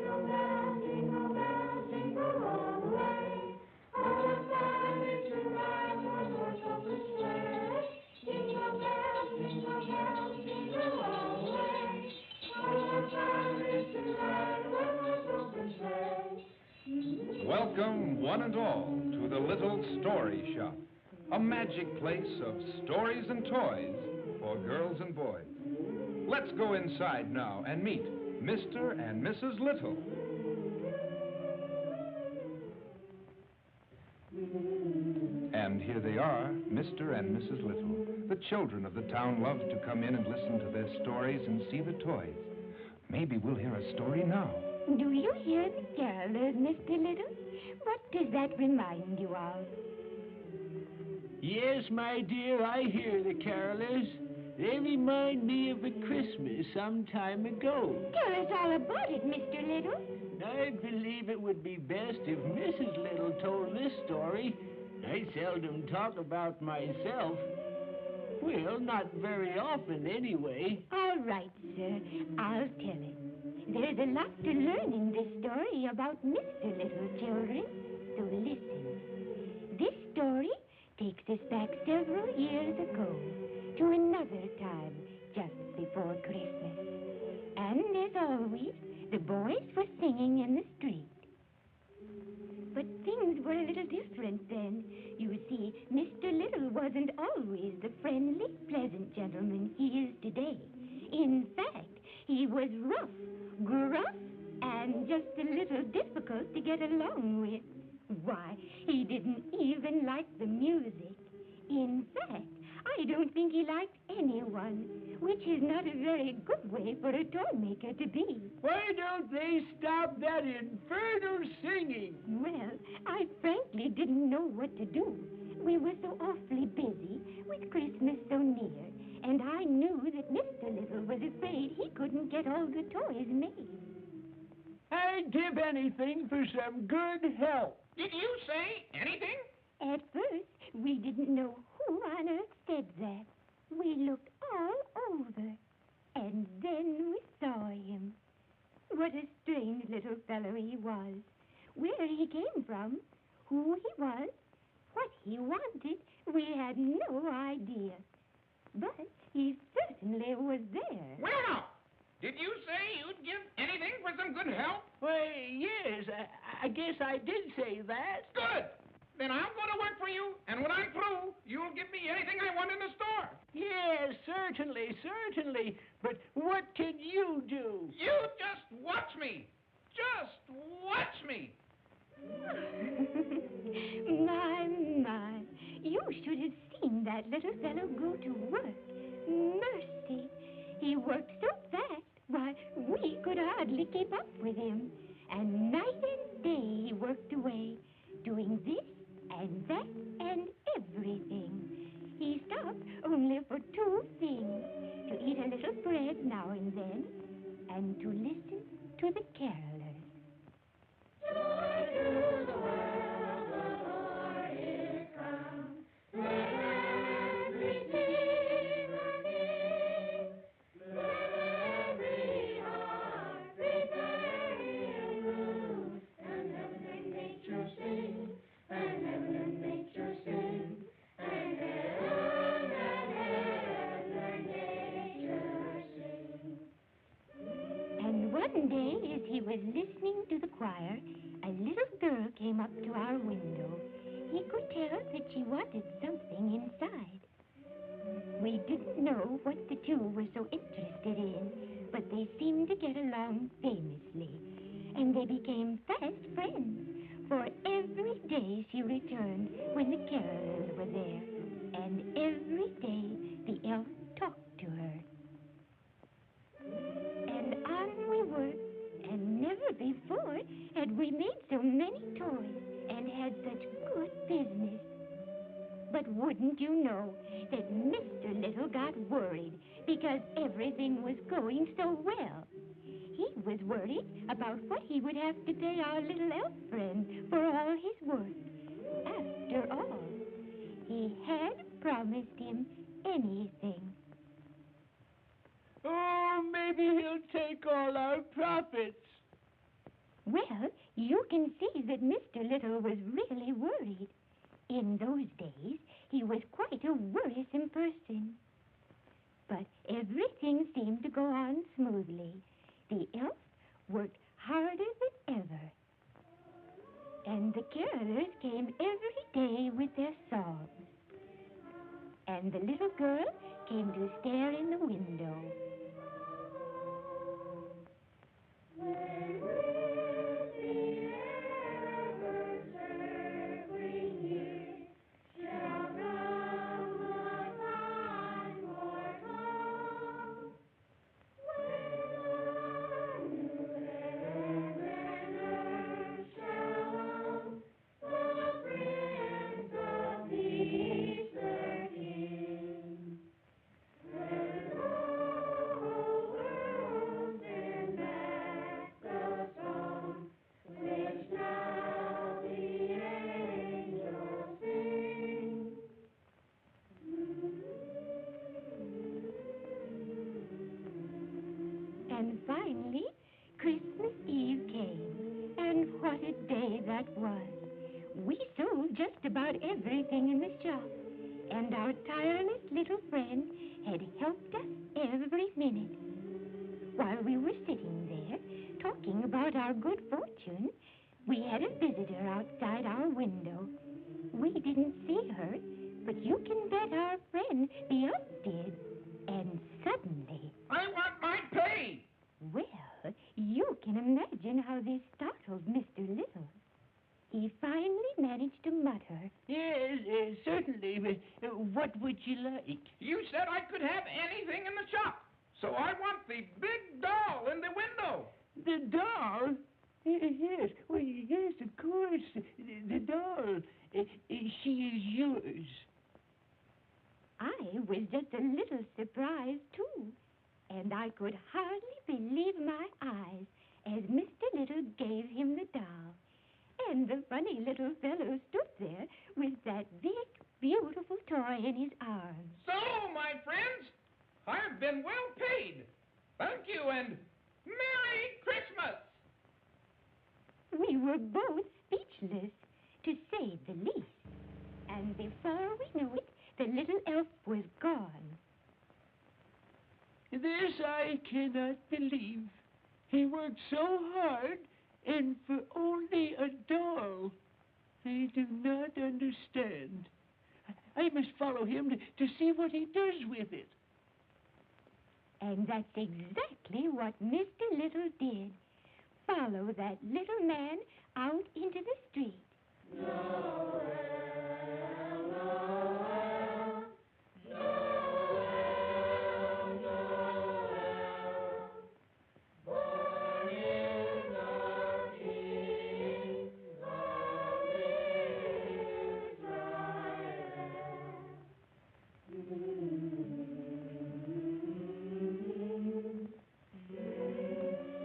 jingle bells, jingle all the way. Oh, what fun it is to ride one horse open sleigh. Jingle bells, jingle all the way. Oh, what fun it is to ride one horse open sleigh. Welcome, one and all, to the Little Story Shop, a magic place of stories and toys for girls and boys. Let's go inside now and meet Mr. and Mrs. Little. And here they are, Mr. and Mrs. Little. The children of the town love to come in and listen to their stories and see the toys. Maybe we'll hear a story now. Do you hear the carolers, Mr. Little? What does that remind you of? Yes, my dear, I hear the carolers. They remind me of a Christmas some time ago. Tell us all about it, Mr. Little. I believe it would be best if Mrs. Little told this story. I seldom talk about myself. Well, not very often, anyway. All right, sir. I'll tell it. There's a lot to learn in this story about Mr. Little, children. So listen. This story takes us back several years ago to another time just before Christmas. And as always, the boys were singing in the street. But things were a little different then. You see, Mr. Little wasn't always the friendly, pleasant gentleman he is today. In fact, he was rough, gruff, and just a little difficult to get along with. Why, he didn't even like the music. In fact, I don't think he liked anyone, which is not a very good way for a toy maker to be. Why don't they stop that infernal singing? Well, I frankly didn't know what to do. We were so awfully busy with Christmas so near, and I knew that Mr. Little was afraid he couldn't get all the toys made. I'd give anything for some good help. Did you say anything? At first, we didn't know who on earth said that. We looked all over, and then we saw him. What a strange little fellow he was. Where he came from, who he was, what he wanted, we had no idea. But he certainly was there. Well, now, did you say you'd give anything for some good help? Why, yes, I guess I did say that. Good. Then I'll go to work for you, and when I'm through, you'll give me anything I want in the store. Yes, certainly. But what can you do? You just watch me. Just watch me. My, you should have seen that little fellow go to work. Mercy, he worked so fast, why, we could hardly keep up with him. And night and day he worked away, doing this and that and everything. He stopped only for two things: to eat a little bread now and then, and to listen to the carolers. Joy to the world, the Lord is come. Let everything again. Let every heart prepare in room, and heaven and nature sing, and heaven and nature sing, and heaven and nature sing. And one day, as he was listening to the choir, a little girl came up to our window. He could tell that she wanted something inside. We didn't know what the two were so interested in, but they seemed to get along famously, and they became fast friends, for every day she returned when the carolers were there, and every day the elf talked to her. And on we worked, and never before had we made so many toys and had such good business. But wouldn't you know that Mr. Little got worried because everything was going so well. He was worried about what he would have to pay our little elf friend for all his work. After all, he had promised him anything. Oh, maybe he'll take all our profits. Well, you can see that Mr. Little was really worried. In those days, he was quite a worrisome person. But everything seemed to go on smoothly. The elf worked harder than ever. And the carolers came every day with their songs. And the little girl came to stare in the window. And finally, Christmas Eve came. And what a day that was. We sold just about everything in the shop. And our tireless little friend had helped us every minute. While we were sitting there, talking about our good fortune, we had a visitor outside our window. We didn't see her, but you can bet our friend the elf did. And suddenly... I want my pay! Well, you can imagine how this startled Mr. Little. He finally managed to mutter, Yes, certainly. What would you like? You said I could have anything in the shop. So I want the big doll in the window. The doll? Yes, well, yes, of course. The doll. She is yours. I was just a little surprised, too. And I could hardly believe my eyes as Mr. Little gave him the doll. And the funny little fellow stood there with that big, beautiful toy in his arms. So, my friends, I've been well paid. Thank you, and Merry Christmas! We were both speechless, to say the least. And before we knew it, the little elf was gone. This I cannot believe. He worked so hard, and for only a doll. I do not understand. I must follow him to see what he does with it. And that's exactly what Mr. Little did. Follow that little man out into the street.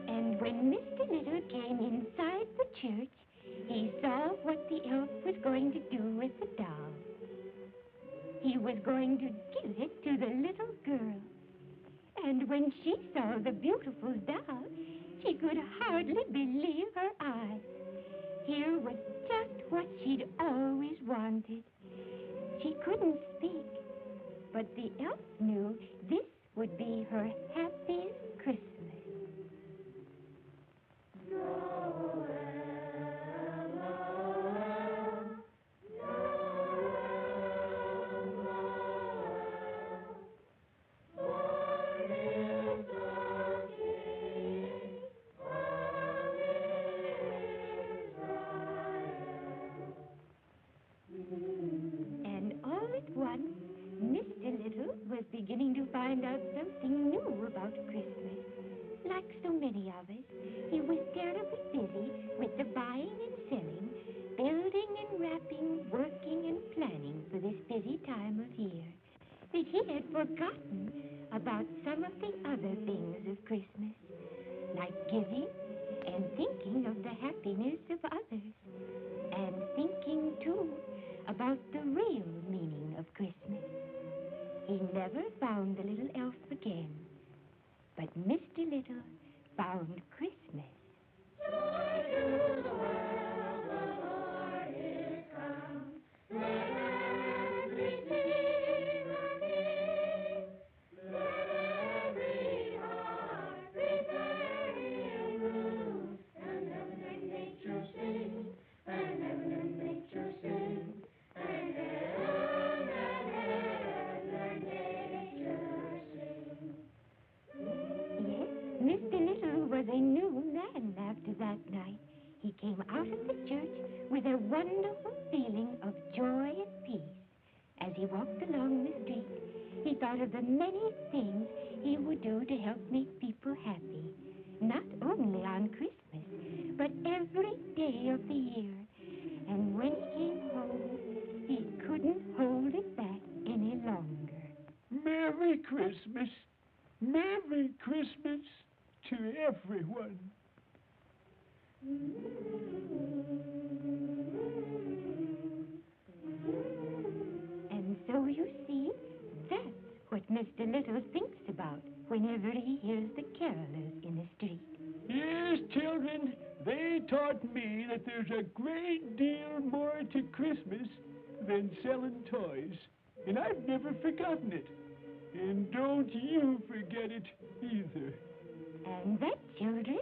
And when Mr. Little came inside the church, he saw what the elf was going to do with the doll. He was going to give it to the little girl. And when she saw the beautiful doll, she could hardly believe her eyes. Here was just what she'd always wanted. She couldn't speak, but the elf knew this would be her happiest Christmas. And all at once, Mr. Little was beginning to find out something new about Christmas. Like so many of us, he was terribly busy with the buying and selling, building and wrapping, working and planning for this busy time of year, that he had forgotten about some of the other things of Christmas, like giving and thinking of the happiness of others, and thinking, too, about the real meaning of Christmas. He never found the little elf again, but Mr. Little found Christmas. after that night, he came out of the church with a wonderful feeling of joy and peace. As he walked along the street, he thought of the many things he would do to help make people happy, not only on Christmas, but every day of the year. And when he came home, he couldn't hold it back any longer. Merry Christmas. Merry Christmas to everyone. And so you see, that's what Mr. Little thinks about whenever he hears the carolers in the street. Yes, children, they taught me that there's a great deal more to Christmas than selling toys. And I've never forgotten it. And don't you forget it either. And that, children,